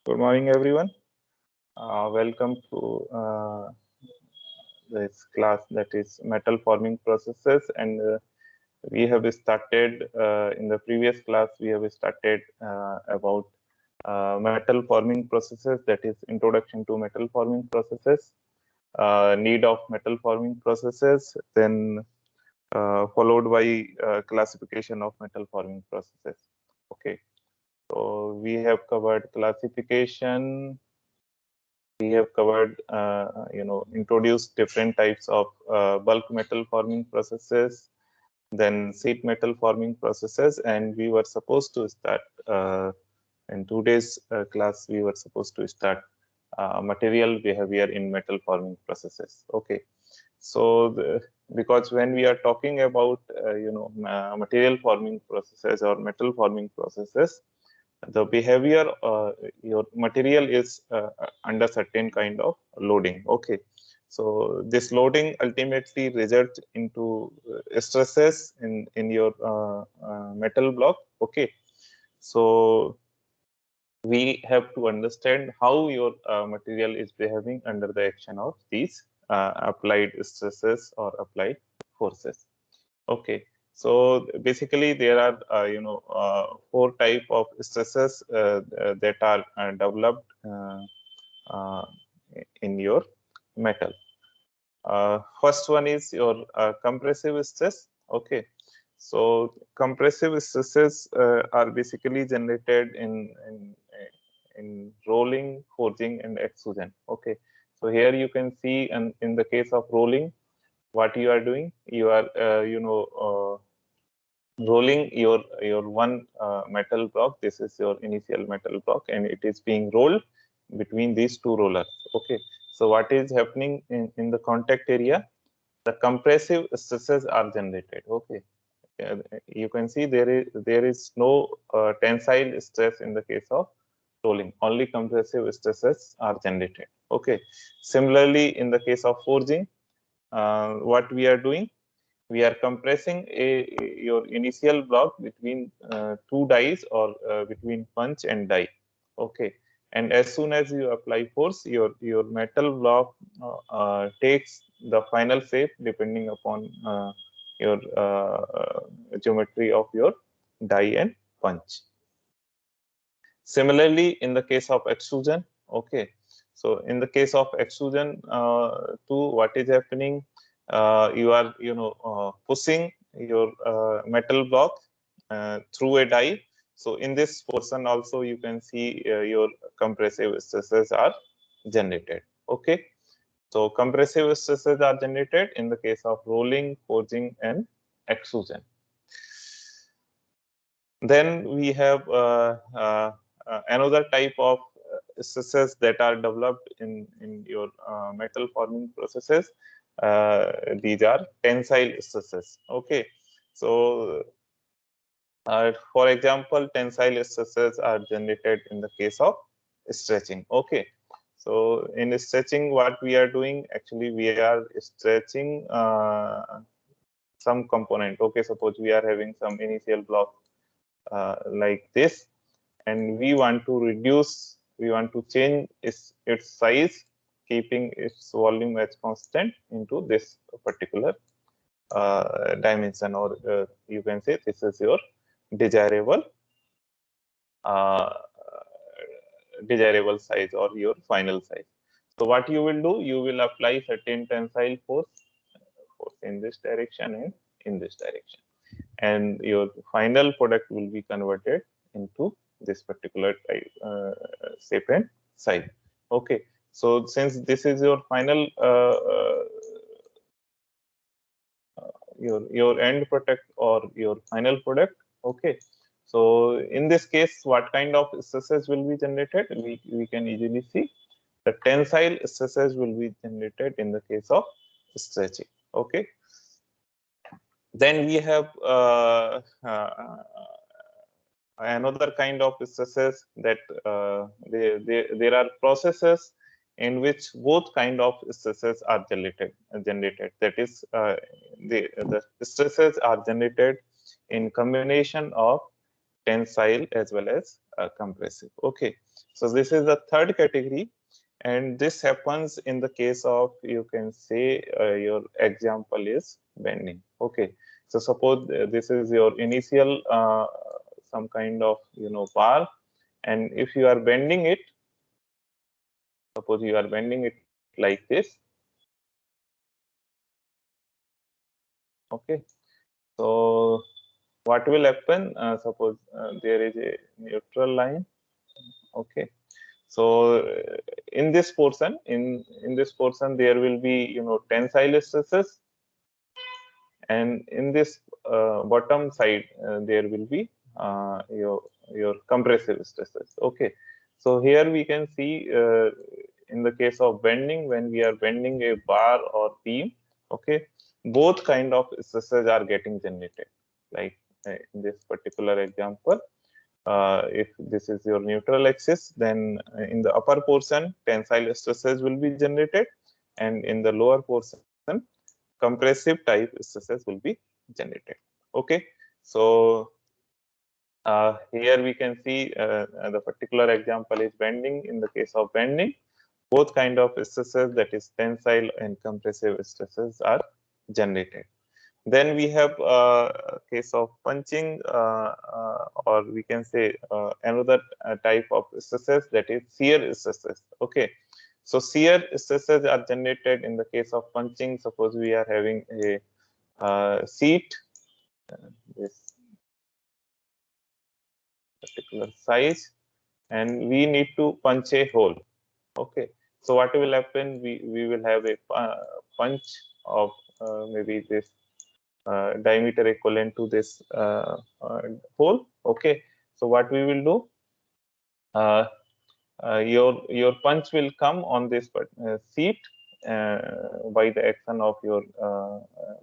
Good morning, everyone. Welcome to this class that is metal forming processes. And we have started in the previous class, we have started about metal forming processes, that is introduction to metal forming processes, need of metal forming processes, then followed by classification of metal forming processes. Okay, so we have covered classification. We have covered, introduced different types of bulk metal forming processes, then sheet metal forming processes, and we were supposed to start in today's class. We were supposed to start material behavior in metal forming processes. Okay, so because when we are talking about material forming processes or metal forming processes, the behavior, your material is under certain kind of loading. Okay, so this loading ultimately results into stresses in your metal block. Okay, so we have to understand how your material is behaving under the action of these applied stresses or applied forces. Okay, so basically there are four type of stresses that are developed uh, in your metal. First one is your compressive stress. Okay, so compressive stresses are basically generated in rolling, forging, and extrusion. Okay, so here you can see, and in the case of rolling, what you are doing, you are rolling your one metal block. This is your initial metal block, and it is being rolled between these two rollers. Okay, so what is happening in the contact area? The compressive stresses are generated. Okay, you can see there is no tensile stress in the case of rolling. Only compressive stresses are generated. Okay, similarly in the case of forging, what we are doing, we are compressing your initial block between two dies, or between punch and die. Okay, and as soon as you apply force, your metal block takes the final shape depending upon your geometry of your die and punch. Similarly, in the case of extrusion, okay, so in the case of extrusion, too, what is happening? You are pushing your metal block through a die. So in this portion also you can see your compressive stresses are generated. Okay, so compressive stresses are generated in the case of rolling, forging, and extrusion. Then we have another type of stresses that are developed in your metal forming processes. These are tensile stresses. Okay, so for example, tensile stresses are generated in the case of stretching. Okay, so in stretching, what we are doing, actually we are stretching some component. Okay, suppose we are having some initial block like this, and we want to change its size, keeping its volume as constant into this particular dimension, or you can say this is your desirable uh, desirable size or your final size. So what you will do, you will apply certain tensile force in this direction and in this direction, and your final product will be converted into this particular type shape and size. Okay, so since this is your final your end product or your final product. Okay, so in this case, what kind of stresses will be generated? We can easily see the tensile stresses will be generated in the case of stretching. Okay, then we have another kind of stresses that there are processes in which both kind of stresses are generated. That is, the stresses are generated in combination of tensile as well as compressive. Okay, so this is the third category, and this happens in the case of, you can say, your example is bending. Okay, so suppose this is your initial some kind of bar, and if you are bending it, suppose you are bending it like this. Okay, so what will happen? Suppose there is a neutral line. Okay, so in this portion, in this portion, there will be tensile stresses, and in this bottom side there will be your compressive stresses. Okay, so here we can see in the case of bending, when we are bending a bar or beam, okay, both kind of stresses are getting generated. Like in this particular example, if this is your neutral axis, then in the upper portion tensile stresses will be generated, and in the lower portion compressive type stresses will be generated. Okay, so here we can see the particular example is bending. In the case of bending, both kind of stresses, that is tensile and compressive stresses, are generated. Then we have a case of punching, or we can say another type of stresses, that is shear stresses. Okay, so shear stresses are generated in the case of punching. Suppose we are having a seat, this particular size, and we need to punch a hole. Okay, so what will happen? We will have a punch of maybe this diameter equivalent to this hole. Okay, so what we will do, your punch will come on this seat by the action of your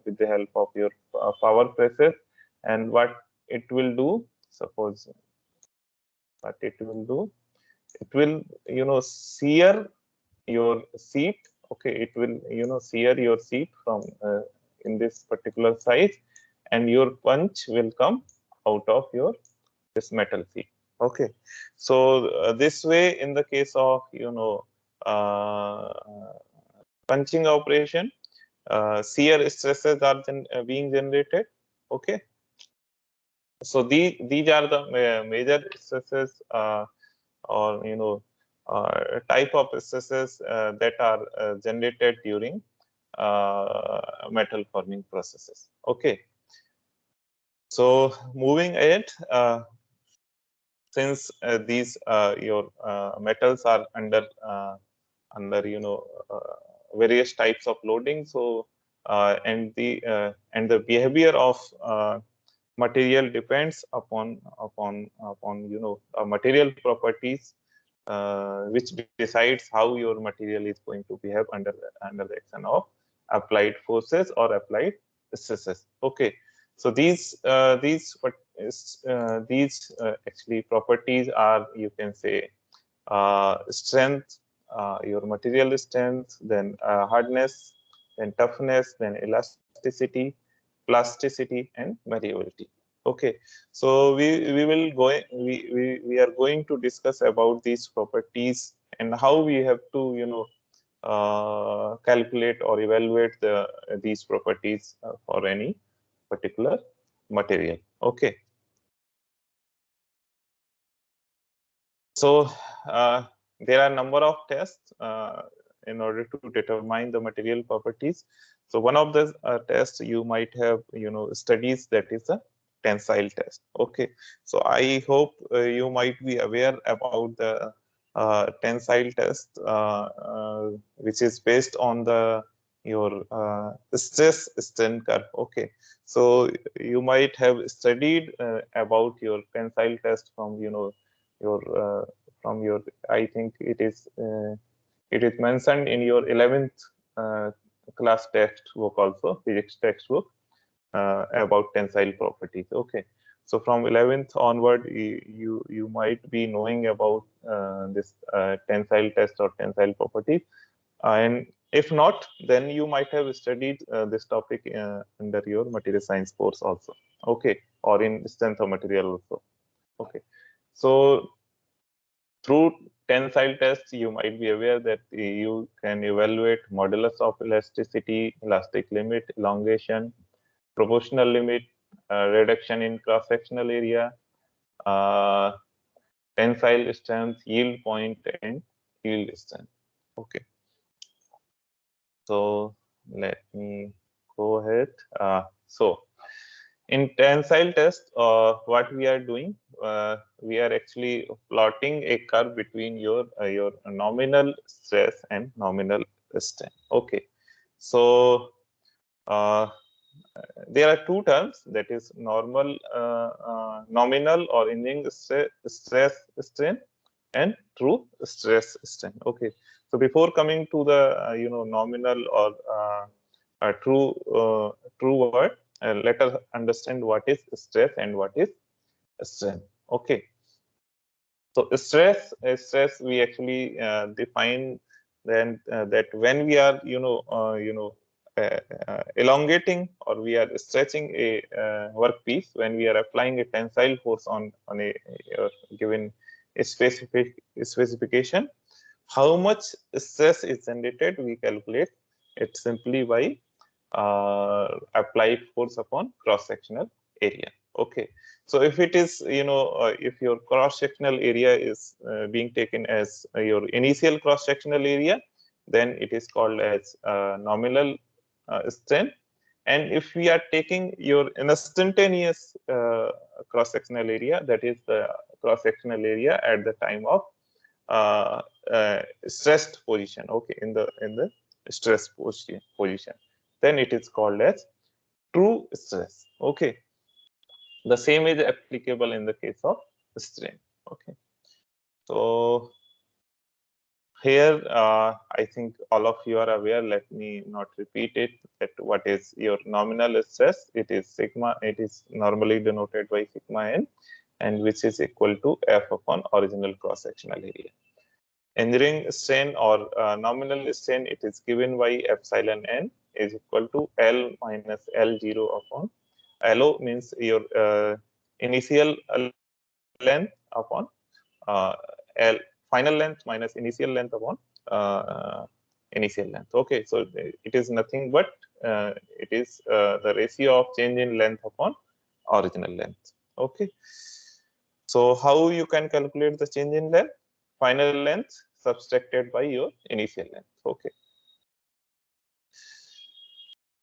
with the help of your power presses, and what it will do, suppose what it will do, it will shear your seat. Okay, it will shear your seat from in this particular size, and your punch will come out of your this metal seat. Okay, so this way, in the case of uh, punching operation, shear stresses are being generated. Okay, so these are the major stresses or type of stresses that are generated during metal forming processes. Okay, so moving ahead, since these your metals are under various types of loading, so and the behavior of material depends upon material properties, which decides how your material is going to behave under the action of applied forces or applied stresses. Okay, so these actually properties are, you can say, strength, your material strength, then hardness, then toughness, then elasticity, plasticity, and variability. Okay, so we will go we are going to discuss about these properties and how we have to calculate or evaluate these properties for any particular material. Okay, so there are a number of tests in order to determine the material properties. So one of the tests you might have studies, that is a tensile test. Okay, so I hope you might be aware about the tensile test, which is based on your stress strain curve. Okay, so you might have studied about your tensile test from your from your, I think it is mentioned in your 11th class textbook, also physics textbook, about tensile properties. Okay, so from 11th onward, you might be knowing about this tensile test or tensile properties, and if not, then you might have studied this topic under your material science course also. Okay, or in strength of material also. Okay, so through tensile tests, you might be aware that you can evaluate modulus of elasticity, elastic limit, elongation, proportional limit, reduction in cross-sectional area, uh, tensile strength, yield point, and yield strength. Okay, so let me go ahead. So in tensile test, what we are doing, we are actually plotting a curve between your nominal stress and nominal strain. Okay, so uh, there are two terms, that is nominal or engineering stress strain and true stress strain. Okay, so before coming to the nominal or true word, let us understand what is stress and what is strain. Okay, so stress we actually define then that when we are elongating or we are stretching a workpiece, when we are applying a tensile force on a given specification, how much stress is generated, we calculate it simply by applied force upon cross sectional area. Okay, so if it is if your cross sectional area is being taken as your initial cross sectional area, then it is called as nominal strain. And if we are taking your instantaneous cross sectional area, that is the cross sectional area at the time of stressed position, okay, in the stress position, then it is called as true stress. Okay, the same is applicable in the case of strain. Okay, so here I think all of you are aware, let me not repeat it, that what is your nominal stress. It is sigma, it is normally denoted by sigma n, and which is equal to F upon original cross sectional area. Engineering strain or nominal strain, it is given by epsilon n is equal to L minus L0 upon LO, means your initial length upon L final length minus initial length upon initial length. Okay, so it is nothing but it is the ratio of change in length upon original length. Okay, so how you can calculate the change in length? Final length subtracted by your initial length. Okay,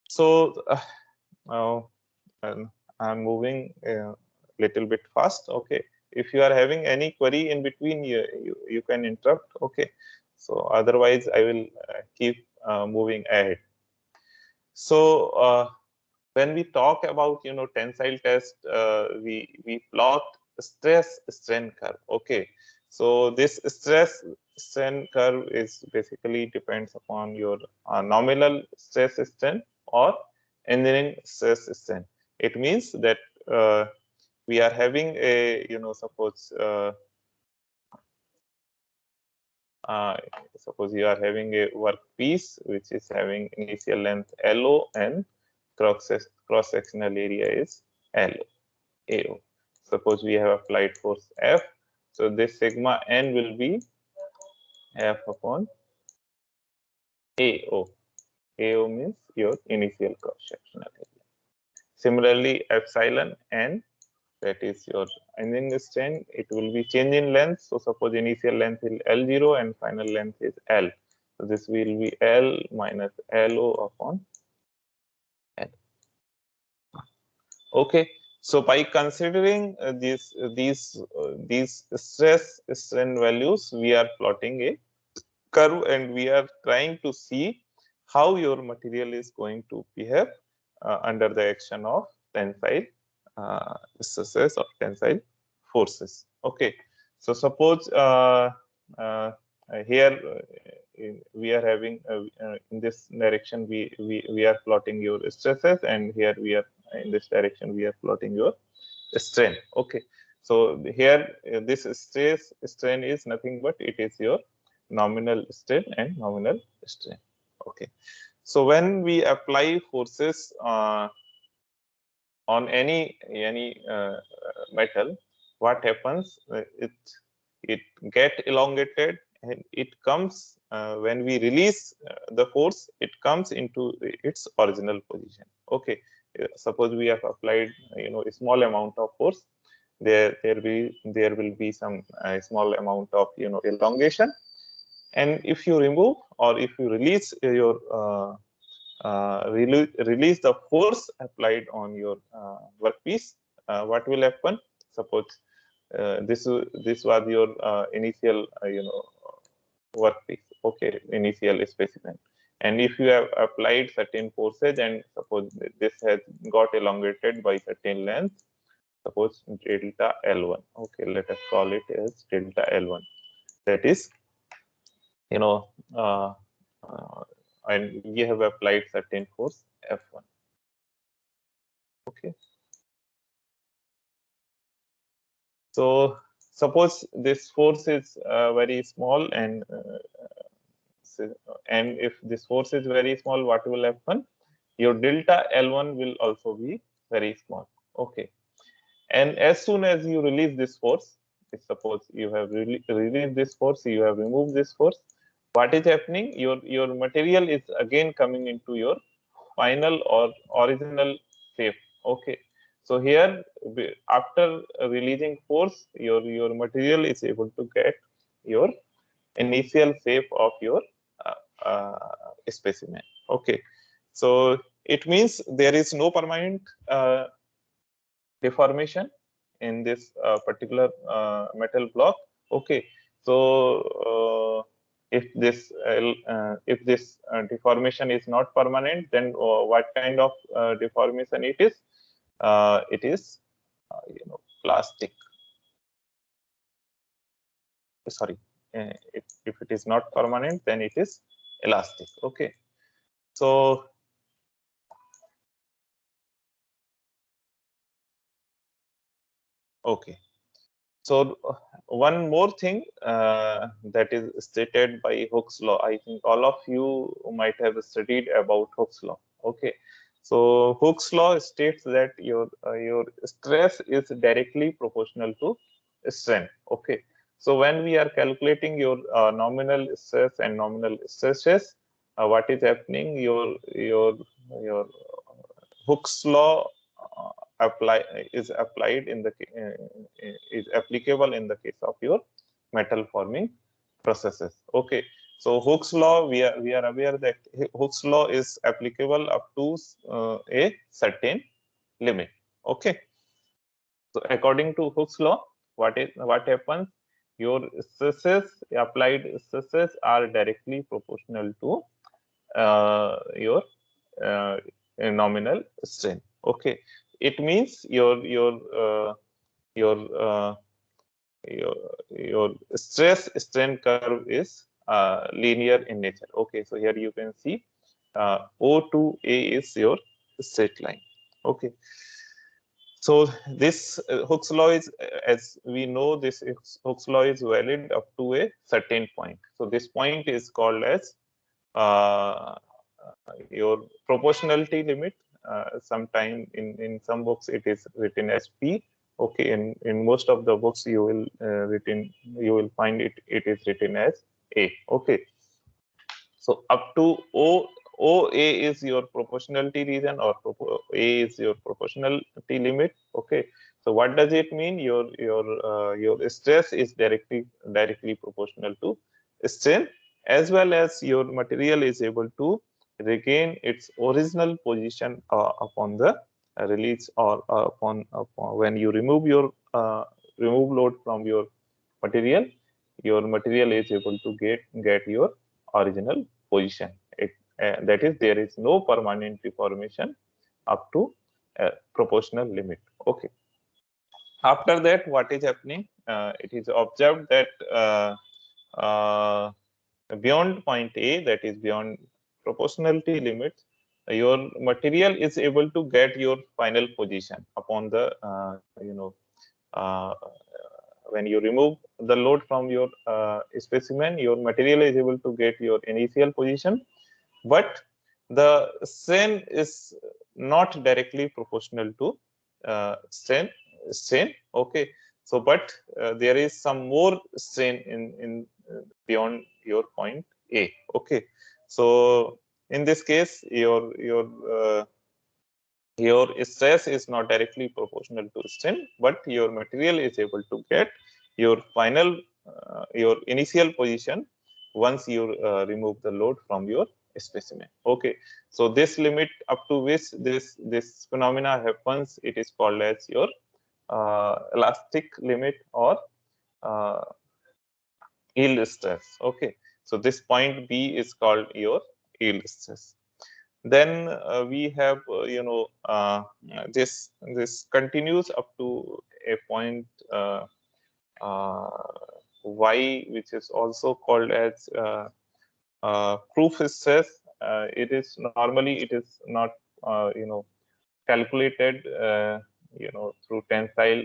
so now I'm moving a little bit fast. Okay, if you are having any query in between, you can interrupt. Okay, so otherwise I will keep moving ahead. So when we talk about tensile test, we plot stress strain curve. Okay, so this stress strain curve is basically depends upon your nominal stress strain or engineering stress strain. It means that we are having a suppose suppose you are having a workpiece which is having initial length LO and cross sectional area is AO. Suppose we have applied force F, so this sigma n will be F upon AO. AO means your initial cross sectional area. Similarly, epsilon n, that is your engineering strain, it will be change in length. So suppose initial length is L0 and final length is L. So this will be L minus LO upon L. Okay, so by considering these stress strain values, we are plotting a curve and we are trying to see how your material is going to behave under the action of tensile stresses or tensile forces. Okay, so suppose here we are having in this direction we are plotting your stresses, and here we are in this direction we are plotting your strain. Okay, so here this stress strain is nothing but it is your nominal strain and nominal strain. Okay, so when we apply forces on any metal, what happens? It get elongated, and it comes when we release the force, it comes into its original position. Okay, suppose we have applied a small amount of force, there will be some small amount of elongation, and if you remove or if you release your release the force applied on your workpiece, what will happen? Suppose this was your initial workpiece, okay, initial specimen, and if you have applied certain forces, and suppose this has got elongated by certain length, suppose delta L1, okay, let us call it as delta L1, that is uh, and we have applied certain force F1. Okay. So suppose this force is very small, and if this force is very small, what will happen? Your delta L1 will also be very small. Okay. And as soon as you release this force, suppose you have released this force, you have removed this force, what is happening? Your material is again coming into your final or original shape. Okay. So here, after releasing force, your material is able to get your initial shape of your specimen. Okay. So it means there is no permanent deformation in this particular metal block. Okay. So if this deformation is not permanent, then what kind of deformation it is? It is plastic. Sorry, if it is not permanent, then it is elastic. Okay. So okay. So one more thing that is stated by Hooke's law. I think all of you might have studied about Hooke's law. Okay, so Hooke's law states that your stress is directly proportional to strain. Okay, so when we are calculating your nominal stress and nominal stresses, what is happening? Your Hooke's law is applied in the is applicable in the case of your metal forming processes. Okay, so Hooke's law, we are aware that Hooke's law is applicable up to a certain limit. Okay, so according to Hooke's law, what happens? Your stresses, applied stresses, are directly proportional to your nominal strain. Okay, it means your your stress strain curve is linear in nature. Okay, so here you can see O to A is your straight line. Okay, so this Hooke's law is, as we know, this Hooke's law is valid up to a certain point. So this point is called as your proportionality limit. Sometime in some books it is written as P. Okay, in most of the books you will find it is written as A. Okay, so up to OA is your proportionality region, or A is your proportionality limit. Okay, so what does it mean? Your stress is directly proportional to strain, as well as your material is able to regain its original position upon the release, or upon when you remove your remove load from your material is able to get your original position. That is, there is no permanent deformation up to a proportional limit. Okay. After that, what is happening? It is observed that beyond point A, that is beyond proportionality limit, your material is able to get your final position upon the when you remove the load from your specimen, your material is able to get your initial position, but the strain is not directly proportional to strain. Okay, So, but there is some more strain in beyond your point A. Okay, so in this case, your stress is not directly proportional to strain, but your material is able to get your final your initial position once you remove the load from your specimen. Okay, so this limit up to which this phenomena happens, it is called as your elastic limit or uh, yield stress. Okay, so this point B is called your yield stress. Then we have this continues up to a point uh, Y, which is also called as proof stress. It is not calculated through tensile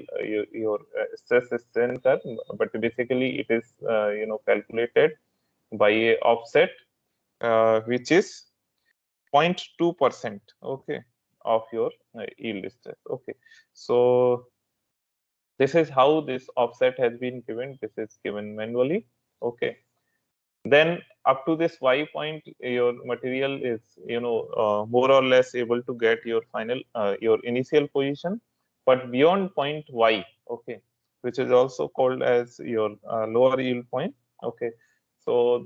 your stress strain curve, but basically it is calculated by a offset which is 0.2%, okay, of your yield stress. Okay, so this is how this offset has been given. This is given manually. Okay, then up to this Y point, your material is more or less able to get your final your initial position, but beyond point Y, okay, which is also called as your lower yield point. Okay, so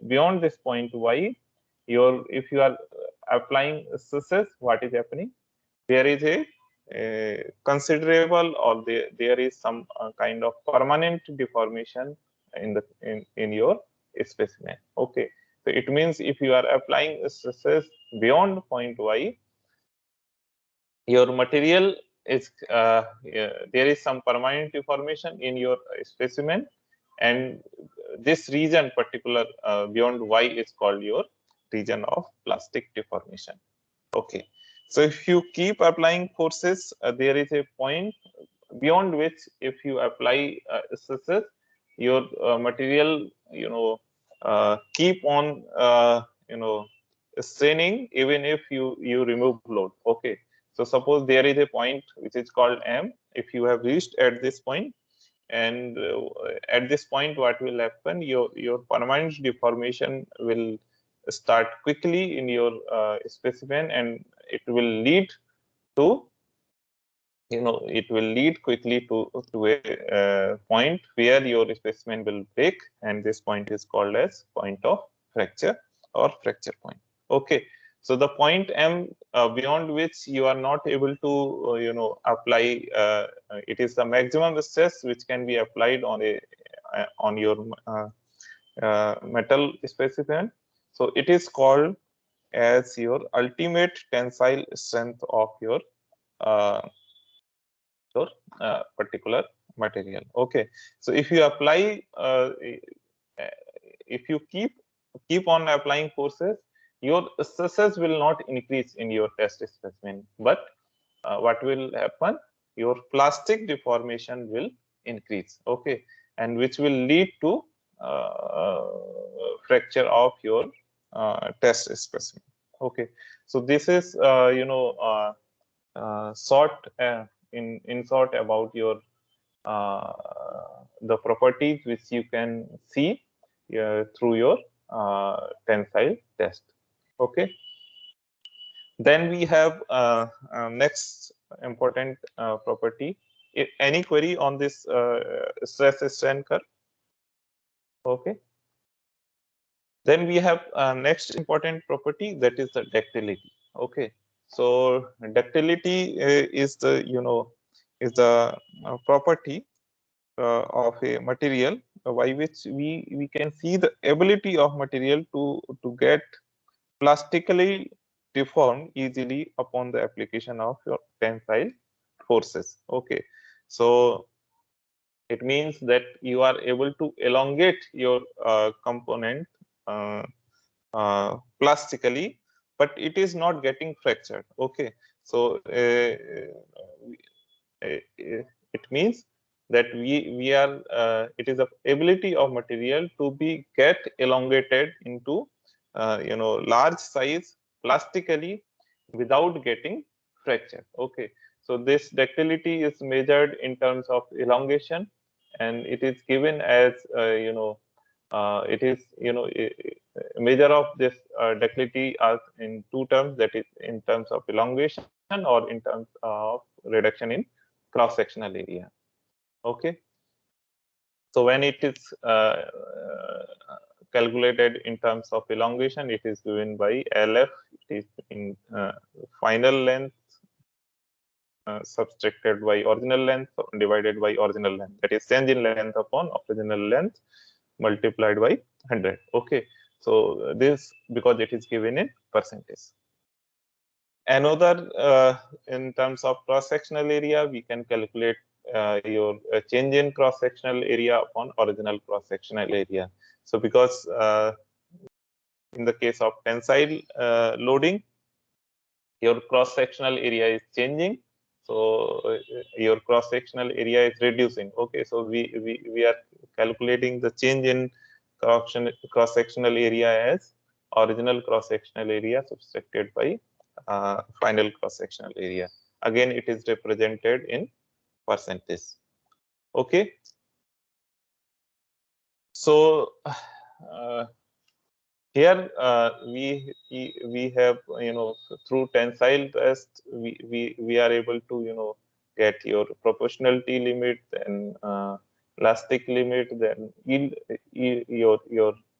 beyond this point Y, if you are applying stresses, what is happening? There is a considerable, or there is some kind of permanent deformation in your specimen. Okay, so it means if you are applying stresses beyond point Y, your material is there is some permanent deformation in your specimen, and this region particular beyond Y is called your region of plastic deformation. Okay, so if you keep applying forces, there is a point beyond which, if you apply stresses, your material keep on straining even if you remove load. Okay, so suppose there is a point which is called M. If you have reached at this point, and at this point, what will happen? Your permanent deformation will start quickly in your specimen, and it will lead to it will lead quickly to a point where your specimen will break, and this point is called as point of fracture or fracture point. Okay, so the point M beyond which you are not able to apply it is the maximum stress which can be applied on your metal specimen. So it is called as your ultimate tensile strength of your particular material. Okay, so if you apply if you keep on applying forces, your stresses will not increase in your test specimen, but what will happen? Your plastic deformation will increase. Okay, and which will lead to fracture of your test specimen. Okay, so this is short in short about your the properties which you can see through your tensile test. Okay, then we have next important property. Any query on this stress strain curve? Okay, then we have next important property, that is the ductility. Okay, so ductility is the is the property of a material by which we can see the ability of material to get plastically deformed easily upon the application of your tensile forces. Okay, so it means that you are able to elongate your component plastically, but it is not getting fractured. Okay, so it means that we are it is the ability of material to be get elongated into large size plastically without getting fractured. Okay, So this ductility is measured in terms of elongation, and it is given as it is a measure of this ductility as in two terms, that is in terms of elongation or in terms of reduction in cross sectional area. Okay, so when it is calculated in terms of elongation, it is given by LF. It is in final length subtracted by original length divided by original length, that is change in length upon original length multiplied by 100. Okay, so this because it is given in percentage. Another in terms of cross sectional area, we can calculate your change in cross sectional area upon original cross sectional area. So because in the case of tensile loading, your cross sectional area is changing, so your cross sectional area is reducing. Okay, so we are calculating the change in cross sectional area as original cross sectional area subtracted by final cross sectional area. Again, it is represented in percentage. Okay, so here we have through tensile test we are able to get your proportionality limit, then elastic limit, then your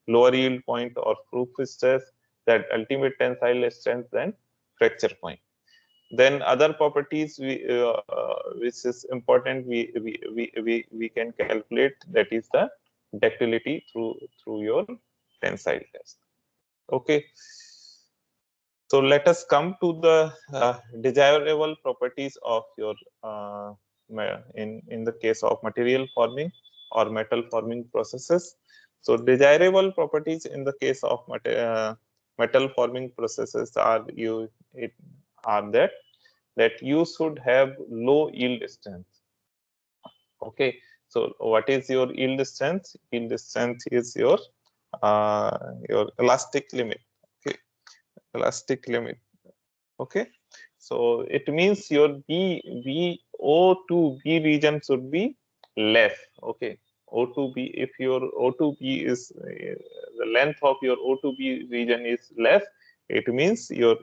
lower yield point or proof stress, that ultimate tensile strength, then fracture point. Then other properties which is important we can calculate, that is the ductility through your tensile test. Okay, so let us come to the desirable properties of your in the case of material forming or metal forming processes. So desirable properties in the case of metal forming processes are that you should have low yield strength. Okay, so what is your yield strength? Yield strength is your elastic limit. Okay, elastic limit. Okay, so it means your O to B region should be less. Okay, O to B, if your O to B is the length of your O to B region is less, it means your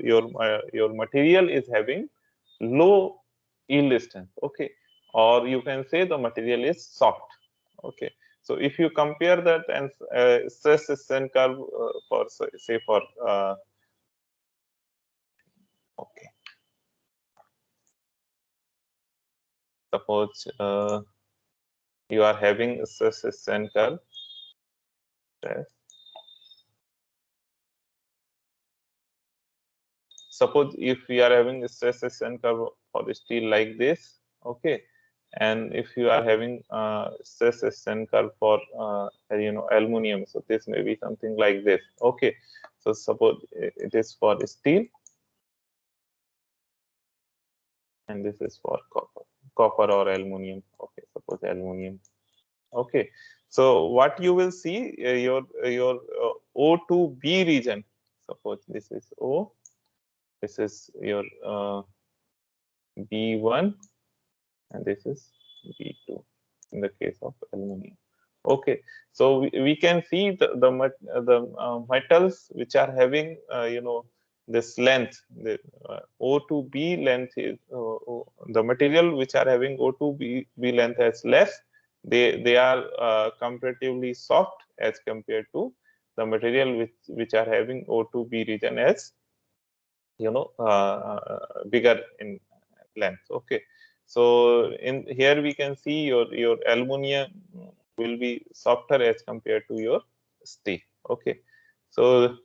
material is having low yield strength. Okay, or you can say the material is soft. Okay, so if you compare that and stress strain curve for say for okay, suppose you are having a stress strain curve. Suppose if we are having a stress strain curve for the steel like this, okay, and if you are having stress strain curve for aluminum, so this may be something like this. Okay, so suppose it is for steel, and this is for copper or aluminum. Okay, suppose aluminum. Okay, so what you will see your O to B region. Suppose this is O, this is your B1, and this is B2 in the case of aluminum. Okay, so we can see the metals which are having this length, the O to B length is the material which are having O to B length as less. They are comparatively soft as compared to the material which are having O to B region as bigger in length. Okay, so in here we can see your aluminum will be softer as compared to your steel. Okay, so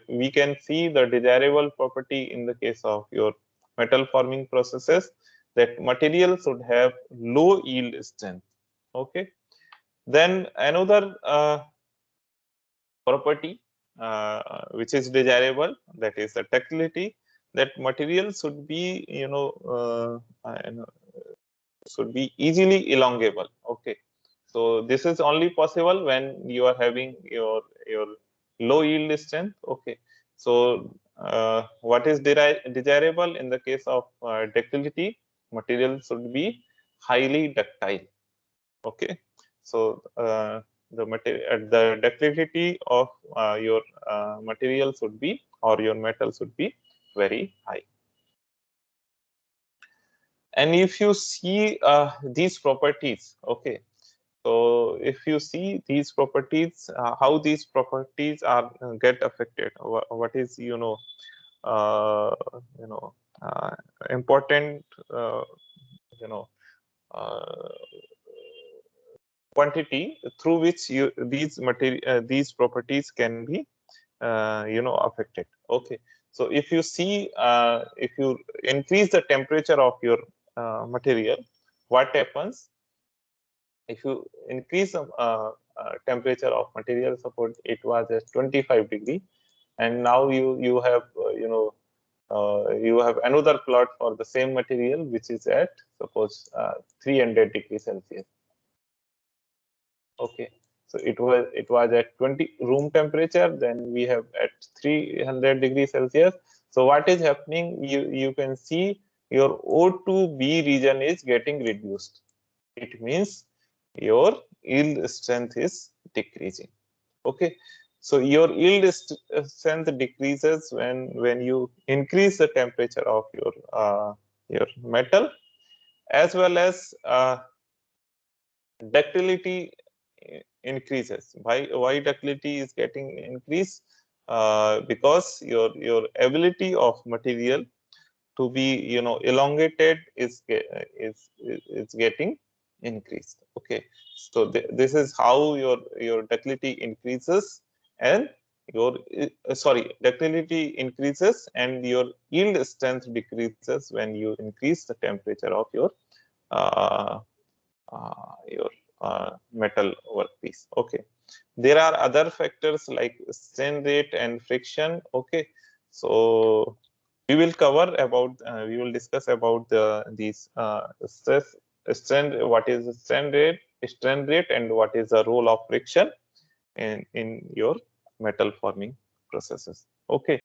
we can see the desirable property in the case of your metal forming processes, that material should have low yield strength. Okay, then another property which is desirable, that is the ductility, that material should be should be easily elongable. Okay, so this is only possible when you are having your low yield strength. Okay, so what is desirable in the case of ductility? material should be highly ductile. Okay, so the ductility of your material should be, or your metal should be, very high. And if you see these properties, okay, so if you see these properties, how these properties are get affected, what is uh, you know important you know uh, quantity through which these properties can be affected. Okay, so if you see, if you increase the temperature of your material, what happens? If you increase the temperature of material, suppose it was at 25 degree, and now you have you have another plot for the same material which is at, suppose, 300 degrees Celsius. Okay, so it was at 20 room temperature, then we have at 300 degrees Celsius. So what is happening? You can see your O2B region is getting reduced. It means your yield strength is decreasing. Okay, so your yield strength decreases when you increase the temperature of your metal, as well as ductility increases. Why ductility is getting increased? Because your ability of material to be elongated is getting increased. Okay, so this is how your ductility increases, and your ductility increases and your yield strength decreases when you increase the temperature of uh, your metal workpiece. Okay, there are other factors like strain rate and friction. Okay, so we will cover about we will discuss about these what is the strain rate, and what is the role of friction in your metal forming processes. Okay,